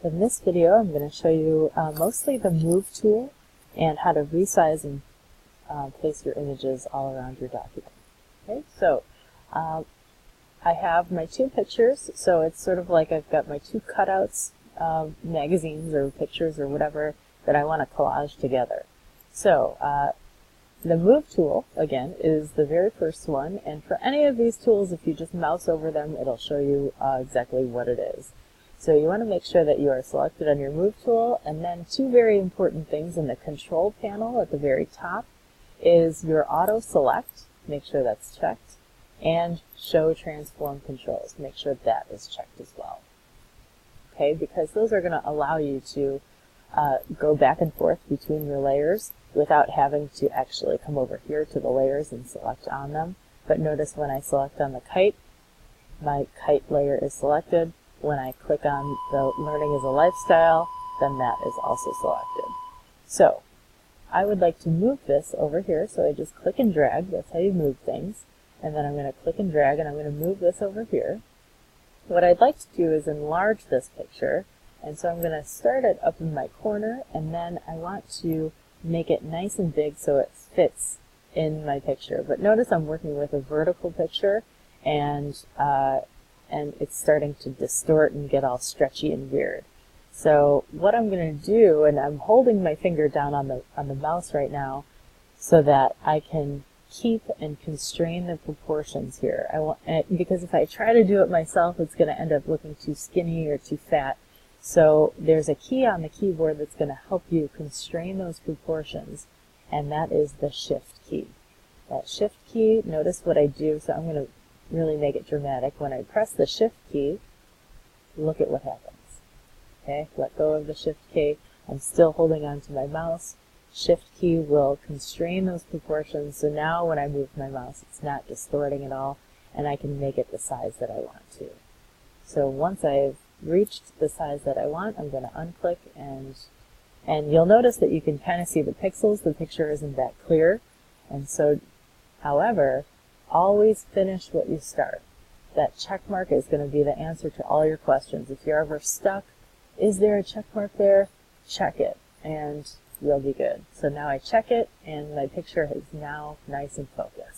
In this video, I'm going to show you mostly the Move tool and how to resize and place your images all around your document. Okay, so I have my two pictures, so it's sort of like I've got my two cutouts of magazines or pictures or whatever that I want to collage together. So the Move tool, again, is the very first one, and for any of these tools, if you just mouse over them, it'll show you exactly what it is. So you want to make sure that you are selected on your Move tool, and then two very important things in the control panel at the very top is your auto select, make sure that's checked, and show transform controls, make sure that is checked as well. Okay, because those are going to allow you to go back and forth between your layers without having to actually come over here to the layers and select on them. But notice when I select on the kite, my kite layer is selected. When I click on the Learning is a Lifestyle, then that is also selected. So I would like to move this over here, so I just click and drag. That's how you move things. And then I'm going to click and drag, and I'm going to move this over here. What I'd like to do is enlarge this picture, and so I'm going to start it up in my corner, and then I want to make it nice and big so it fits in my picture. But notice I'm working with a vertical picture, and it's starting to distort and get all stretchy and weird. So what I'm going to do, and I'm holding my finger down on the mouse right now so that I can keep and constrain the proportions here. Because if I try to do it myself, it's going to end up looking too skinny or too fat. So there's a key on the keyboard that's going to help you constrain those proportions, and that is the Shift key. That Shift key, notice what I do, so I'm going to really make it dramatic. When I press the Shift key, look at what happens. Okay, let go of the Shift key. I'm still holding on to my mouse. Shift key will constrain those proportions, so now when I move my mouse, it's not distorting at all, and I can make it the size that I want to. So once I've reached the size that I want, I'm going to unclick, and you'll notice that you can kind of see the pixels. The picture isn't that clear, and so, however, always finish what you start. That check mark is going to be the answer to all your questions. If you're ever stuck, is there a check mark there? Check it, and you'll be good. So now I check it, and my picture is now nice and focused.